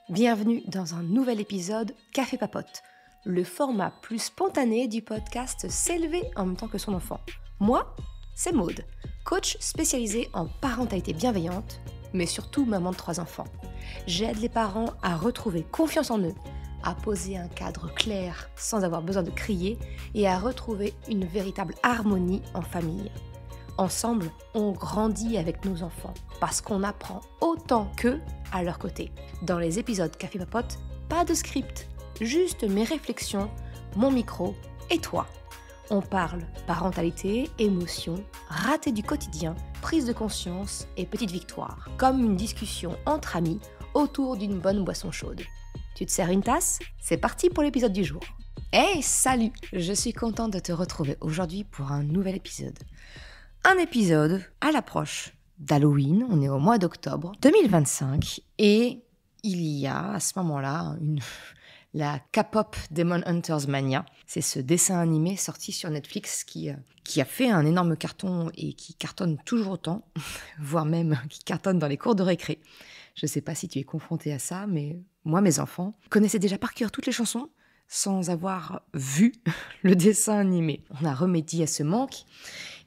Bienvenue dans un nouvel épisode Café Papote, le format plus spontané du podcast S'élever en même temps que son enfant. Moi, c'est Maude, coach spécialisée en parentalité bienveillante, mais surtout maman de 3 enfants. J'aide les parents à retrouver confiance en eux, à poser un cadre clair sans avoir besoin de crier et à retrouver une véritable harmonie en famille. Ensemble, on grandit avec nos enfants parce qu'on apprend autant qu'eux à leur côté. Dans les épisodes Café Papote, pas de script, juste mes réflexions, mon micro et toi. On parle parentalité, émotions, ratés du quotidien, prise de conscience et petites victoires, comme une discussion entre amis autour d'une bonne boisson chaude. Tu te sers une tasse ? C'est parti pour l'épisode du jour. Hey, salut! Je suis contente de te retrouver aujourd'hui pour un nouvel épisode. Un épisode à l'approche d'Halloween, on est au mois d'octobre 2025 et il y a à ce moment-là la K-pop Demon Hunters Mania. C'est ce dessin animé sorti sur Netflix qui a fait un énorme carton et qui cartonne toujours autant, voire même qui cartonne dans les cours de récré. Je ne sais pas si tu es confronté à ça, mais moi, mes enfants connaissaient déjà par cœur toutes les chansons sans avoir vu le dessin animé. On a remédié à ce manque.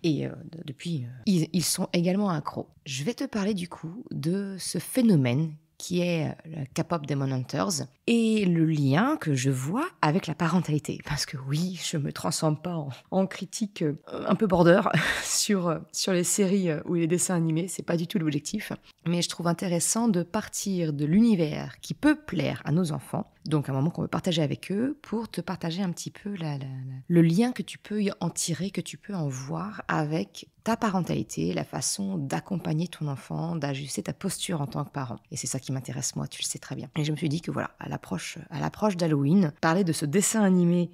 Et depuis, ils sont également accros. Je vais te parler du coup de ce phénomène qui est le K-pop Demon Hunters et le lien que je vois avec la parentalité. Parce que oui, je ne me transforme pas en critique un peu border sur les séries ou les dessins animés, c'est pas du tout l'objectif. Mais je trouve intéressant de partir de l'univers qui peut plaire à nos enfants, donc un moment qu'on veut partager avec eux, pour te partager un petit peu le lien que tu peux en tirer, que tu peux en voir avec ta parentalité, la façon d'accompagner ton enfant, d'ajuster ta posture en tant que parent. Et c'est ça qui m'intéresse moi, tu le sais très bien. Et je me suis dit que voilà, à l'approche d'Halloween, parler de ce dessin animé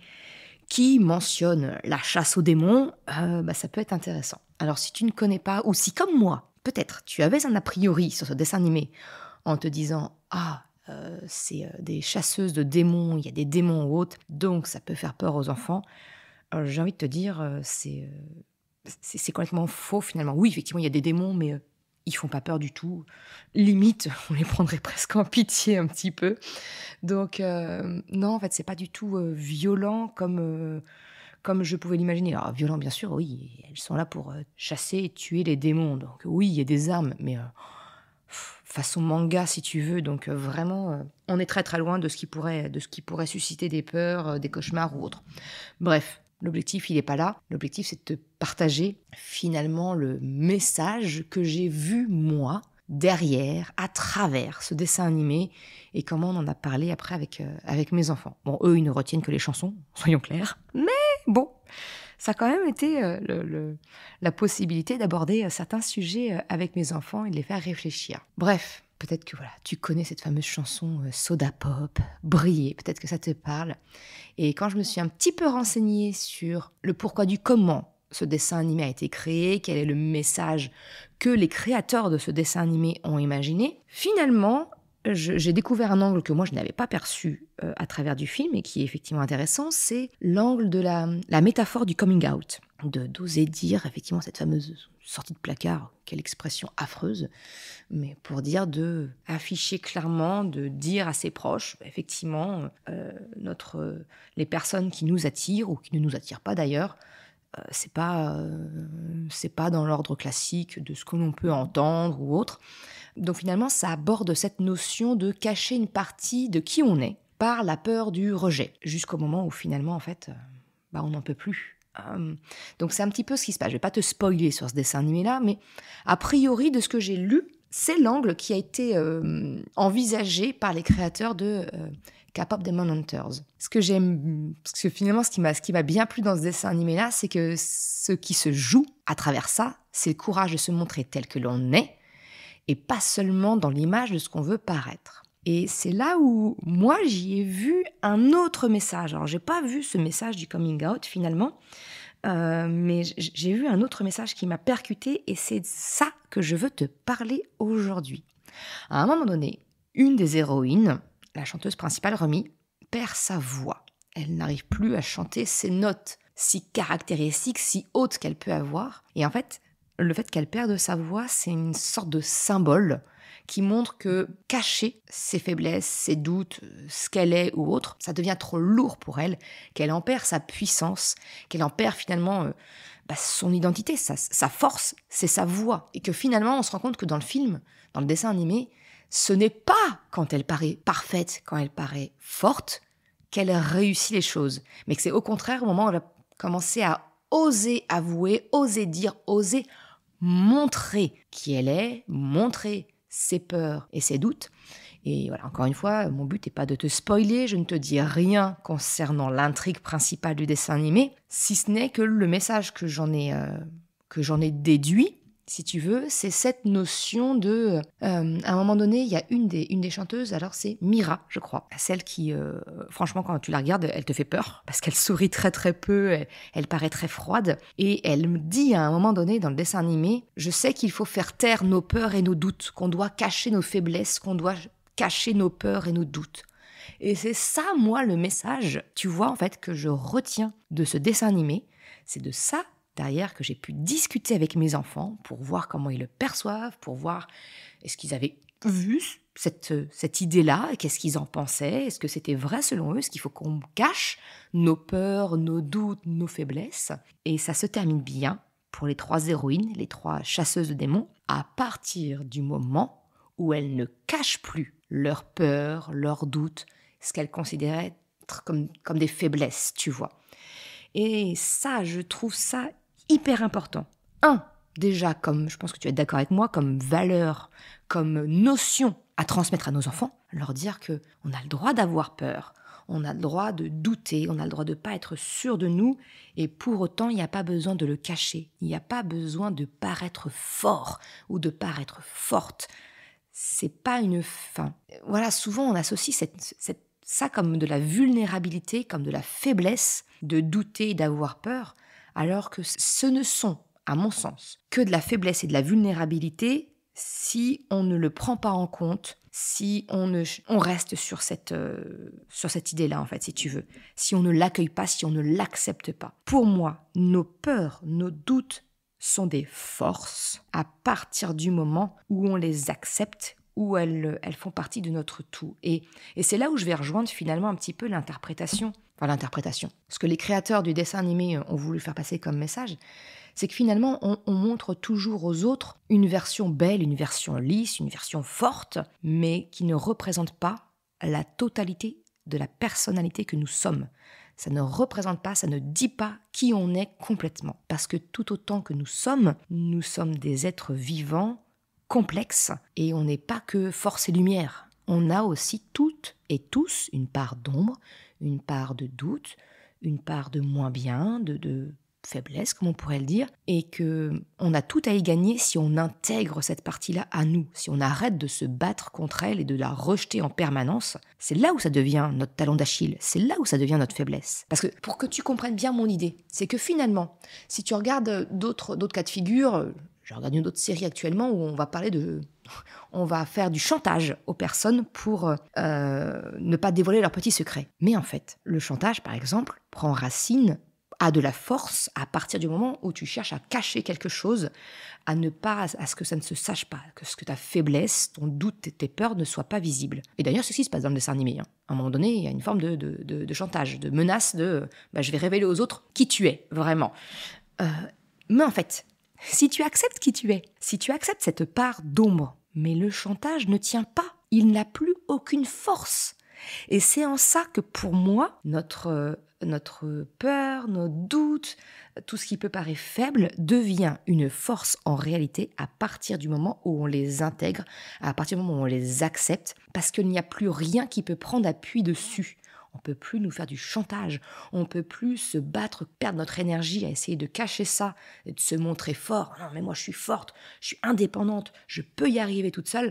qui mentionne la chasse aux démons, ça peut être intéressant. Alors si tu ne connais pas, ou si comme moi, peut-être tu avais un a priori sur ce dessin animé en te disant « c'est des chasseuses de démons, il y a des démons ou autres, donc ça peut faire peur aux enfants », j'ai envie de te dire, c'est complètement faux finalement. Oui, effectivement, il y a des démons, mais ils font pas peur du tout. Limite, on les prendrait presque en pitié un petit peu. Donc, non, en fait, c'est pas du tout violent comme je pouvais l'imaginer. Alors, violent, bien sûr, oui, elles sont là pour chasser et tuer les démons. Donc, oui, il y a des armes, mais façon manga, si tu veux. Donc, vraiment, on est très, très loin de ce qui pourrait susciter des peurs, des cauchemars ou autre. Bref. L'objectif, il n'est pas là. L'objectif, c'est de te partager finalement le message que j'ai vu, moi, derrière, à travers ce dessin animé et comment on en a parlé après avec mes enfants. Bon, eux, ils ne retiennent que les chansons, soyons clairs. Mais bon, ça a quand même été la possibilité d'aborder certains sujets avec mes enfants et de les faire réfléchir. Bref. Peut-être que voilà, tu connais cette fameuse chanson Soda Pop, Briller, peut-être que ça te parle. Et quand je me suis un petit peu renseignée sur le pourquoi du comment ce dessin animé a été créé, quel est le message que les créateurs de ce dessin animé ont imaginé, finalement, j'ai découvert un angle que moi je n'avais pas perçu à travers du film et qui est effectivement intéressant, c'est l'angle de la métaphore du coming out, d'oser dire effectivement cette fameuse sortie de placard, quelle expression affreuse, mais pour dire de afficher clairement, de dire à ses proches, effectivement, les personnes qui nous attirent ou qui ne nous attirent pas d'ailleurs, c'est pas dans l'ordre classique de ce que l'on peut entendre ou autre. Donc finalement, ça aborde cette notion de cacher une partie de qui on est par la peur du rejet, jusqu'au moment où finalement, en fait, on n'en peut plus. Donc c'est un petit peu ce qui se passe. Je vais pas te spoiler sur ce dessin animé-là, mais a priori, de ce que j'ai lu, c'est l'angle qui a été envisagé par les créateurs de K-pop Demon Hunters. Ce que j'aime, parce que finalement, ce qui m'a bien plu dans ce dessin animé-là, c'est que ce qui se joue à travers ça, c'est le courage de se montrer tel que l'on est, et pas seulement dans l'image de ce qu'on veut paraître. Et c'est là où, moi, j'y ai vu un autre message. Alors, j'ai pas vu ce message du coming out, finalement, mais j'ai vu un autre message qui m'a percuté, et c'est ça que je veux te parler aujourd'hui. À un moment donné, une des héroïnes, la chanteuse principale, Remy, perd sa voix. Elle n'arrive plus à chanter ses notes si caractéristiques, si hautes qu'elle peut avoir. Et en fait, le fait qu'elle perde sa voix, c'est une sorte de symbole qui montre que cacher ses faiblesses, ses doutes, ce qu'elle est ou autre, ça devient trop lourd pour elle, qu'elle en perd sa puissance, qu'elle en perd finalement son identité, sa force, c'est sa voix. Et que finalement, on se rend compte que dans le film, dans le dessin animé, ce n'est pas quand elle paraît parfaite, quand elle paraît forte, qu'elle réussit les choses. Mais que c'est au contraire au moment où elle va commencer à oser avouer, oser dire, oser montrer qui elle est, montrer ses peurs et ses doutes. Et voilà, encore une fois, mon but n'est pas de te spoiler, je ne te dis rien concernant l'intrigue principale du dessin animé, si ce n'est que le message que j'en ai déduit, si tu veux, c'est cette notion de... à un moment donné, il y a une des chanteuses, alors c'est Mira, je crois. Celle qui, franchement, quand tu la regardes, elle te fait peur, parce qu'elle sourit très très peu, elle paraît très froide. Et elle me dit à un moment donné dans le dessin animé, je sais qu'il faut faire taire nos peurs et nos doutes, qu'on doit cacher nos faiblesses, qu'on doit cacher nos peurs et nos doutes. Et c'est ça, moi, le message, tu vois, en fait, que je retiens de ce dessin animé. C'est de ça, derrière, que j'ai pu discuter avec mes enfants pour voir comment ils le perçoivent, pour voir est-ce qu'ils avaient vu cette idée-là, qu'est-ce qu'ils en pensaient, est-ce que c'était vrai selon eux, est-ce qu'il faut qu'on cache nos peurs, nos doutes, nos faiblesses. Et ça se termine bien pour les 3 héroïnes, les 3 chasseuses de démons, à partir du moment où elles ne cachent plus leurs peurs, leurs doutes, ce qu'elles considéraient être comme des faiblesses, tu vois. Et ça, je trouve ça hyper important. Déjà, comme je pense que tu vas être d'accord avec moi, comme valeur, comme notion à transmettre à nos enfants, leur dire qu'on a le droit d'avoir peur, on a le droit de douter, on a le droit de ne pas être sûr de nous, et pour autant, il n'y a pas besoin de le cacher, il n'y a pas besoin de paraître fort ou de paraître forte. C'est pas une fin. Voilà, souvent on associe ça comme de la vulnérabilité, comme de la faiblesse, de douter, d'avoir peur, alors que ce ne sont, à mon sens, que de la faiblesse et de la vulnérabilité si on ne le prend pas en compte, si on reste sur cette idée-là, en fait, si tu veux. Si on ne l'accueille pas, si on ne l'accepte pas. Pour moi, nos peurs, nos doutes sont des forces à partir du moment où on les accepte, où elles font partie de notre tout. Et c'est là où je vais rejoindre finalement un petit peu l'interprétation. Ce que les créateurs du dessin animé ont voulu faire passer comme message, c'est que finalement, on montre toujours aux autres une version belle, une version lisse, une version forte, mais qui ne représente pas la totalité de la personnalité que nous sommes. Ça ne représente pas, ça ne dit pas qui on est complètement. Parce que tout autant que nous sommes des êtres vivants, complexes, et on n'est pas que force et lumière. On a aussi toutes et tous une part d'ombre, une part de doute, une part de moins bien, de faiblesse, comme on pourrait le dire, et qu'on a tout à y gagner si on intègre cette partie-là à nous, si on arrête de se battre contre elle et de la rejeter en permanence. C'est là où ça devient notre talon d'Achille, c'est là où ça devient notre faiblesse. Parce que, pour que tu comprennes bien mon idée, c'est que finalement, si tu regardes d'autres cas de figure, je regarde une autre série actuellement où on va faire du chantage aux personnes pour ne pas dévoiler leurs petits secrets. Mais en fait, le chantage, par exemple, prend racine, a de la force à partir du moment où tu cherches à cacher quelque chose, à ce que ça ne se sache pas, que ta faiblesse, ton doute, tes peurs ne soient pas visibles. Et d'ailleurs, c'est ce qui se passe dans le dessin animé. À un moment donné, il y a une forme de chantage, de menace je vais révéler aux autres qui tu es, vraiment. Mais en fait, si tu acceptes qui tu es, si tu acceptes cette part d'ombre, mais le chantage ne tient pas, il n'a plus aucune force. Et c'est en ça que pour moi, notre peur, nos doutes, tout ce qui peut paraître faible devient une force en réalité à partir du moment où on les intègre, à partir du moment où on les accepte, parce qu'il n'y a plus rien qui peut prendre appui dessus. On ne peut plus nous faire du chantage, on ne peut plus se battre, perdre notre énergie à essayer de cacher ça, et de se montrer fort. Non mais moi je suis forte, je suis indépendante, je peux y arriver toute seule.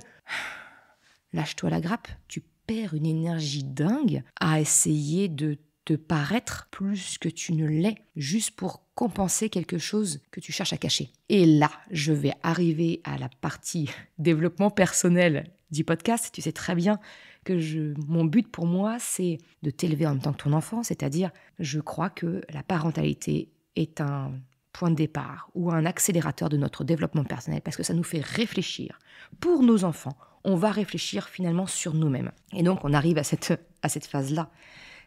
Lâche-toi la grappe, tu perds une énergie dingue à essayer de te paraître plus que tu ne l'es, juste pour compenser quelque chose que tu cherches à cacher. Et là, je vais arriver à la partie développement personnel du podcast. Tu sais très bien que mon but pour moi, c'est de t'élever en même temps que ton enfant, c'est-à-dire, je crois que la parentalité est un point de départ ou un accélérateur de notre développement personnel parce que ça nous fait réfléchir. Pour nos enfants, on va réfléchir finalement sur nous-mêmes. Et donc, on arrive à cette phase-là.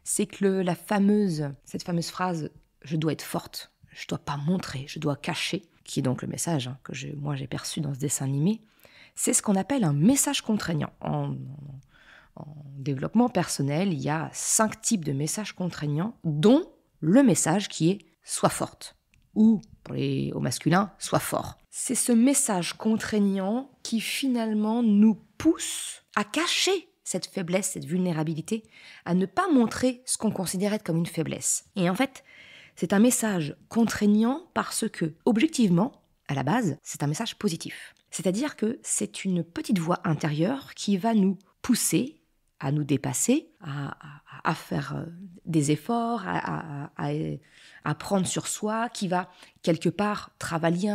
C'est que cette fameuse phrase « je dois être forte », je ne dois pas montrer, je dois cacher, qui est donc le message que moi j'ai perçu dans ce dessin animé, c'est ce qu'on appelle un message contraignant. En développement personnel, il y a 5 types de messages contraignants, dont le message qui est « sois forte » ou, au masculin, « sois fort ». C'est ce message contraignant qui finalement nous pousse à cacher cette faiblesse, cette vulnérabilité, à ne pas montrer ce qu'on considère comme une faiblesse. Et en fait, c'est un message contraignant parce que, objectivement, à la base, c'est un message positif. C'est-à-dire que c'est une petite voix intérieure qui va nous pousser à nous dépasser, à faire des efforts, à prendre sur soi, qui va quelque part travailler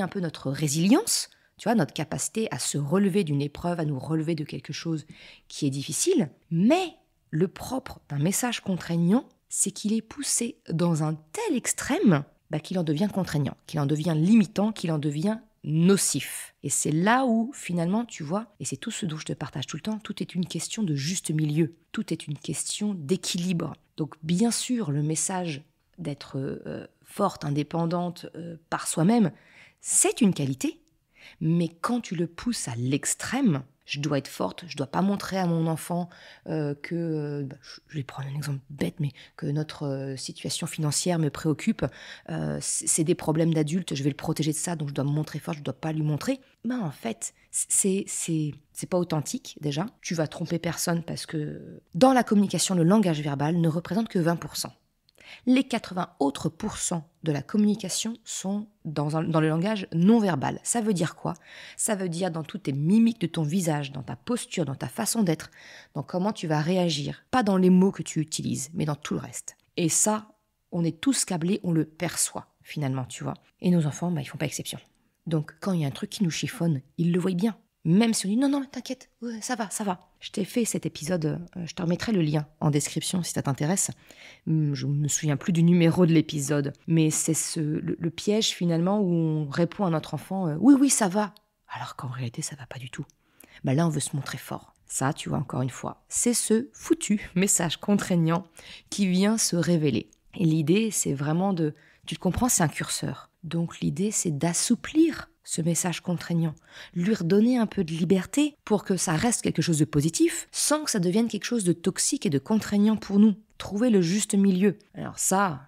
un peu notre résilience, tu vois, notre capacité à se relever d'une épreuve, à nous relever de quelque chose qui est difficile. Mais le propre d'un message contraignant, c'est qu'il est poussé dans un tel extrême qu'il en devient contraignant, qu'il en devient limitant, qu'il en devient nocif. Et c'est là où, finalement, tu vois, et c'est tout ce dont je te partage tout le temps, tout est une question de juste milieu, tout est une question d'équilibre. Donc, bien sûr, le message d'être forte, indépendante par soi-même, c'est une qualité, mais quand tu le pousses à l'extrême, je dois être forte, je ne dois pas montrer à mon enfant je vais prendre un exemple bête, mais que notre situation financière me préoccupe, c'est des problèmes d'adulte, je vais le protéger de ça, donc je dois me montrer forte, je ne dois pas lui montrer. En fait, c'est pas authentique déjà. Tu vas tromper personne parce que dans la communication, le langage verbal ne représente que 20%. Les 80 autres % de la communication sont dans le langage non verbal. Ça veut dire quoi ? Ça veut dire dans toutes tes mimiques de ton visage, dans ta posture, dans ta façon d'être, dans comment tu vas réagir. Pas dans les mots que tu utilises, mais dans tout le reste. Et ça, on est tous câblés, on le perçoit finalement, tu vois. Et nos enfants, ils font pas exception. Donc quand il y a un truc qui nous chiffonne, ils le voient bien. Même si on dit non, t'inquiète, ouais, ça va. Je t'ai fait cet épisode, je te remettrai le lien en description si ça t'intéresse. Je ne me souviens plus du numéro de l'épisode, mais c'est le piège finalement où on répond à notre enfant oui, ça va, alors qu'en réalité ça va pas du tout. Là, on veut se montrer fort. Ça, tu vois, encore une fois, c'est ce foutu message contraignant qui vient se révéler. Et l'idée, c'est vraiment tu te comprends, c'est un curseur. Donc l'idée, c'est d'assouplir ce message contraignant, lui redonner un peu de liberté pour que ça reste quelque chose de positif, sans que ça devienne quelque chose de toxique et de contraignant pour nous. Trouver le juste milieu. Alors ça,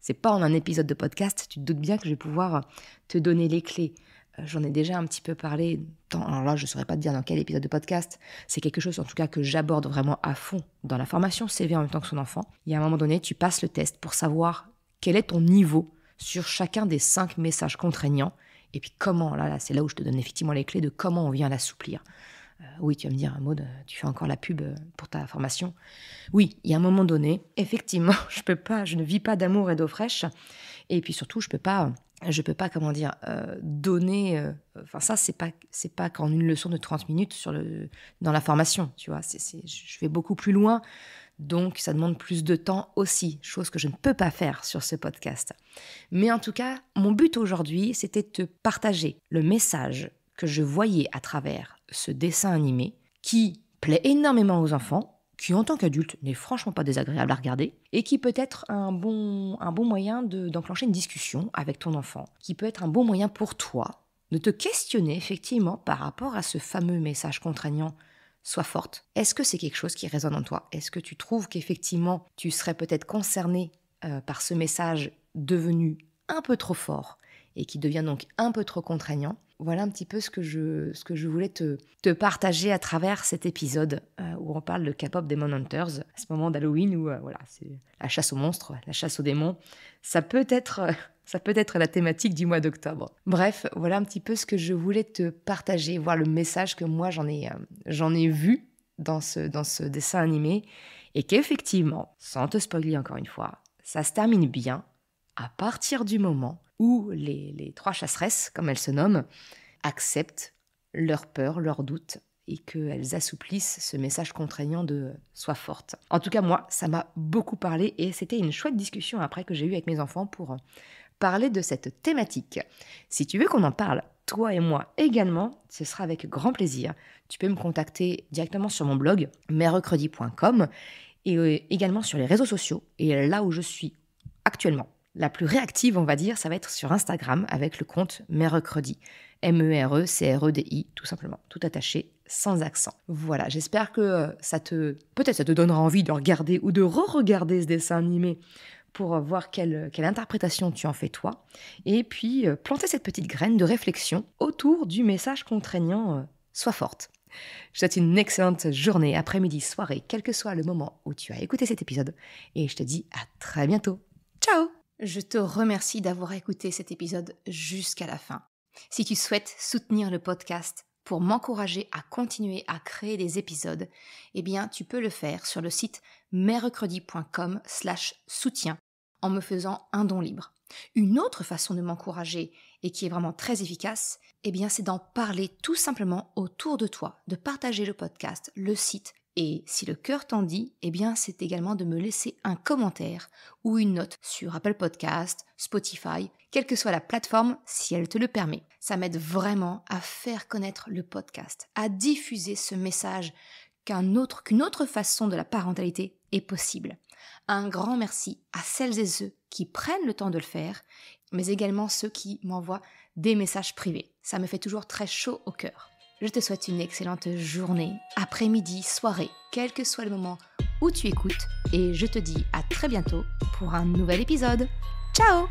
c'est pas en un épisode de podcast, tu te doutes bien que je vais pouvoir te donner les clés. J'en ai déjà un petit peu parlé, alors là je ne saurais pas te dire dans quel épisode de podcast, c'est quelque chose en tout cas que j'aborde vraiment à fond dans la formation CV en même temps que son enfant. Il y a un moment donné, tu passes le test pour savoir quel est ton niveau sur chacun des 5 messages contraignants. Et puis comment, là c'est là où je te donne effectivement les clés de comment on vient l'assouplir. Oui, tu vas me dire, Maud, tu fais encore la pub pour ta formation. Oui, il y a un moment donné, effectivement, je ne vis pas d'amour et d'eau fraîche. Et puis surtout, je peux pas donner... ça, c'est pas qu'en une leçon de 30 minutes dans la formation, tu vois. Je vais beaucoup plus loin. Donc, ça demande plus de temps aussi, chose que je ne peux pas faire sur ce podcast. Mais en tout cas, mon but aujourd'hui, c'était de te partager le message que je voyais à travers ce dessin animé qui plaît énormément aux enfants, qui en tant qu'adulte n'est franchement pas désagréable à regarder, et qui peut être un bon moyen d'enclencher une discussion avec ton enfant, qui peut être un bon moyen pour toi de te questionner effectivement par rapport à ce fameux message contraignant. Sois forte. Est-ce que c'est quelque chose qui résonne en toi ? Est-ce que tu trouves qu'effectivement, tu serais peut-être concerné par ce message devenu un peu trop fort et qui devient donc un peu trop contraignant ? Voilà un petit peu ce que je voulais te partager à travers cet épisode où on parle de K-pop Demon Hunters, à ce moment d'Halloween où c'est la chasse aux monstres, la chasse aux démons. Ça peut être la thématique du mois d'octobre. Bref, voilà un petit peu ce que je voulais te partager, voir le message que moi j'en ai vu dans ce dessin animé, et qu'effectivement, sans te spoiler encore une fois, ça se termine bien à partir du moment où les 3 chasseresses, comme elles se nomment, acceptent leurs peurs, leurs doutes, et qu'elles assouplissent ce message contraignant de « sois forte ». En tout cas, moi, ça m'a beaucoup parlé, et c'était une chouette discussion après que j'ai eue avec mes enfants pour parler de cette thématique. Si tu veux qu'on en parle, toi et moi également, ce sera avec grand plaisir. Tu peux me contacter directement sur mon blog merrecredi.com et également sur les réseaux sociaux. Et là où je suis actuellement la plus réactive, on va dire, ça va être sur Instagram avec le compte Merrecredi. MERECREDI, tout simplement, tout attaché, sans accent. Voilà, j'espère que peut-être ça te donnera envie de regarder ou de re-regarder ce dessin animé pour voir quelle interprétation tu en fais toi. Et puis, planter cette petite graine de réflexion autour du message contraignant « Sois forte ». Je te souhaite une excellente journée, après-midi, soirée, quel que soit le moment où tu as écouté cet épisode. Et je te dis à très bientôt. Ciao! Je te remercie d'avoir écouté cet épisode jusqu'à la fin. Si tu souhaites soutenir le podcast pour m'encourager à continuer à créer des épisodes, eh bien, tu peux le faire sur le site merrecredi.com/soutien en me faisant un don libre. Une autre façon de m'encourager et qui est vraiment très efficace, eh bien, c'est d'en parler tout simplement autour de toi, de partager le podcast, le site. Et si le cœur t'en dit, eh bien, c'est également de me laisser un commentaire ou une note sur Apple Podcast, Spotify, quelle que soit la plateforme, si elle te le permet. Ça m'aide vraiment à faire connaître le podcast, à diffuser ce message qu'une autre façon de la parentalité est possible. Un grand merci à celles et ceux qui prennent le temps de le faire, mais également ceux qui m'envoient des messages privés. Ça me fait toujours très chaud au cœur. Je te souhaite une excellente journée, après-midi, soirée, quel que soit le moment où tu écoutes, et je te dis à très bientôt pour un nouvel épisode. Ciao!